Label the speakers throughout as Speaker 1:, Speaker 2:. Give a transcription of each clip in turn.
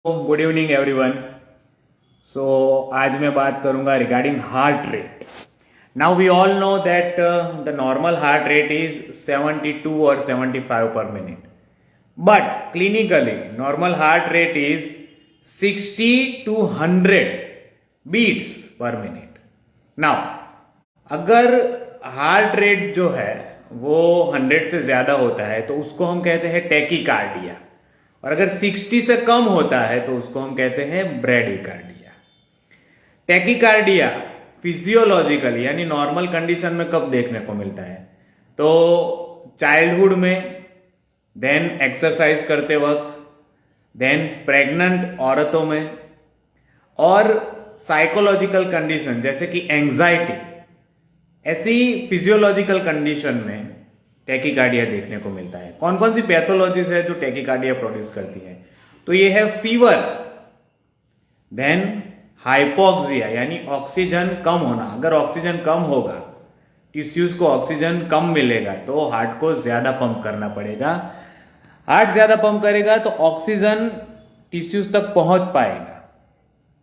Speaker 1: Good evening everyone. सो आज मैं बात करूंगा regarding heart rate. Now we all know that the normal heart rate is 72 और 75 per minute, but clinically normal heart rate is 60 to 100 beats per minute. Now अगर heart rate जो है वो 100 से ज्यादा होता है तो उसको हम कहते हैं टैकीकार्डिया, और अगर 60 से कम होता है तो उसको हम कहते हैं ब्रेडिकार्डिया। टैकीकार्डिया फिजियोलॉजिकली यानी नॉर्मल कंडीशन में कब देखने को मिलता है? तो चाइल्डहुड में, देन एक्सरसाइज करते वक्त, देन प्रेग्नेंट औरतों में, और साइकोलॉजिकल कंडीशन जैसे कि एंजाइटी, ऐसी फिजियोलॉजिकल कंडीशन में टैकीकार्डिया देखने को मिलता है। कौन कौन सी पैथोलॉजीज है जो टैकीकार्डिया प्रोड्यूस करती है? तो ये है फीवर, देन हाइपोक्सिया यानी ऑक्सीजन कम होना। अगर ऑक्सीजन कम होगा, टिश्यूज को ऑक्सीजन कम मिलेगा तो हार्ट को ज्यादा पंप करना पड़ेगा। हार्ट ज्यादा पंप करेगा तो ऑक्सीजन टिश्यूज तक पहुंच पाएगा,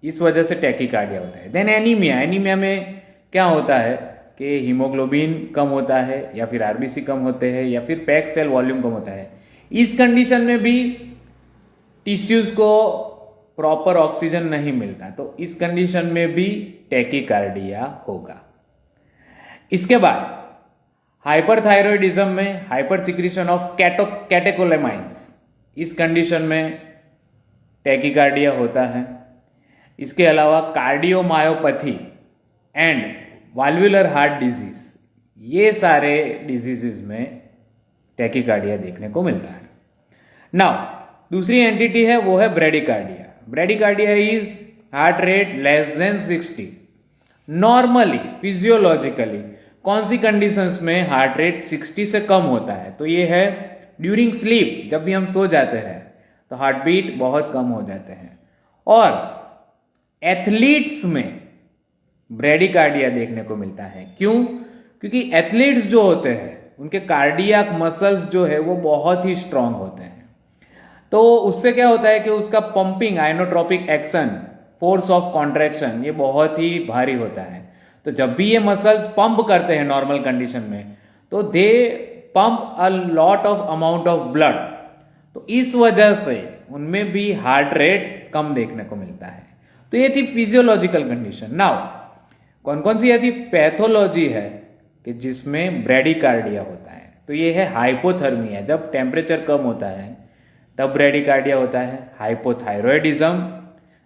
Speaker 1: इस वजह से टैकीकार्डिया होता है। देन एनीमिया, एनीमिया में क्या होता है कि हीमोग्लोबिन कम होता है, या फिर आरबीसी कम होते हैं, या फिर पैक सेल वॉल्यूम कम होता है। इस कंडीशन में भी टिश्यूज को प्रॉपर ऑक्सीजन नहीं मिलता, तो इस कंडीशन में भी टैकीकार्डिया होगा। इसके बाद हाइपरथायरॉयडिज्म में हाइपर सिक्रीशन ऑफ कैटेकोलेमाइंस, इस कंडीशन में टैकीकार्डिया होता है। इसके अलावा cardiomyopathy and valvular heart disease, ये सारे डिजीजेस में टैकीकार्डिया देखने को मिलता है। नाउ दूसरी एंटिटी है वो है bradycardia. Bradycardia is heart rate less than 60। Normally physiologically कौन सी कंडीशंस में हार्ट रेट 60 से कम होता है? तो ये है ड्यूरिंग स्लीप, जब भी हम सो जाते हैं तो हार्ट बीट बहुत कम हो जाते हैं। और एथलीट्स में ब्रेडिकार्डिया देखने को मिलता है। क्यों? क्योंकि एथलीट्स जो होते हैं उनके कार्डियक मसल्स जो है वो बहुत ही स्ट्रांग होते हैं, तो उससे क्या होता है कि उसका pumping inotropic action, force of contraction, ये बहुत ही भारी होता है। तो जब भी ये मसल्स पंप करते हैं नॉर्मल कंडीशन में, तो they pump a lot of amount of blood, तो इस वजह से उनमें भी हार्ट रेट कम देखने को मिलता है। तो ये थी फिजियोलॉजिकल कंडीशन। नाउ कौन कौन सी ऐसी पैथोलॉजी है कि जिसमें ब्रेडिकार्डिया होता है? तो ये है हाइपोथर्मिया, जब टेम्परेचर कम होता है तब ब्रेडिकार्डिया होता है। Hypothyroidism,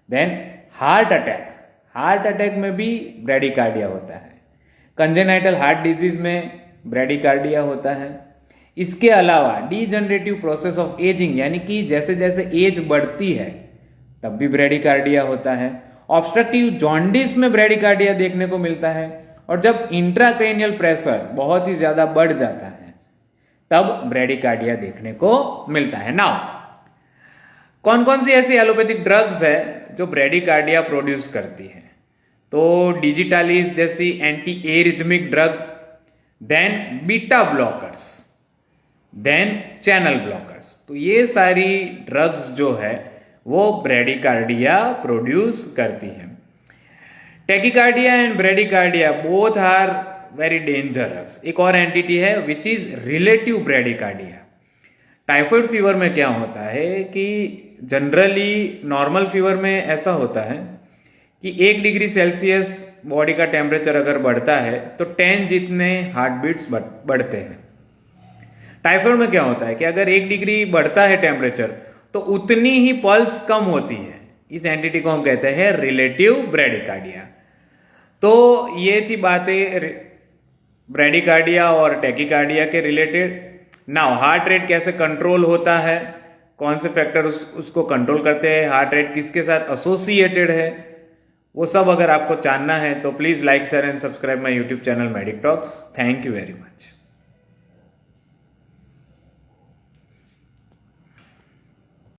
Speaker 1: then heart attack, heart attack में भी ब्रेडिकार्डिया होता है। कंजेनाइटल हार्ट डिजीज में ब्रेडिकार्डिया होता है। इसके अलावा डीजनरेटिव प्रोसेस ऑफ एजिंग, यानी कि जैसे जैसे एज बढ़ती है तब भी ब्रेडिकार्डिया होता है। ऑब्स्ट्रक्टिव जॉन्डिस में ब्रेडिकार्डिया देखने को मिलता है, और जब इंट्राक्रेनियल प्रेशर बहुत ही ज्यादा बढ़ जाता है तब ब्रेडिकार्डिया देखने को मिलता है। नाउ कौन कौन सी ऐसी एलोपैथिक ड्रग्स है जो ब्रेडिकार्डिया प्रोड्यूस करती है? तो डिजिटालिस जैसी anti arrhythmic drug, then beta blockers, then channel blockers, तो ये सारी ड्रग्स जो है वो ब्रेडिकार्डिया प्रोड्यूस करती है। Tachycardia and bradycardia both are very dangerous. एक और एंटिटी है which is relative bradycardia. Typhoid fever में क्या होता है कि जनरली नॉर्मल फीवर में ऐसा होता है कि 1 डिग्री सेल्सियस बॉडी का टेम्परेचर अगर बढ़ता है तो 10 जितने हार्ट बीट्स बढ़ते हैं। टाइफाइड में क्या होता है कि अगर 1 डिग्री बढ़ता है टेम्परेचर तो उतनी ही पल्स कम होती है। इस एंटिटी को हम कहते हैं रिलेटिव ब्रेडिकार्डिया। तो ये थी बातें ब्रेडिकार्डिया और टैकीकार्डिया के रिलेटेड। नाउ हार्ट रेट कैसे कंट्रोल होता है, कौन से फैक्टर उसको कंट्रोल करते हैं, हार्ट रेट किसके साथ एसोसिएटेड है, वो सब अगर आपको जानना है तो please like share and subscribe my YouTube channel medic talks. Thank you very much.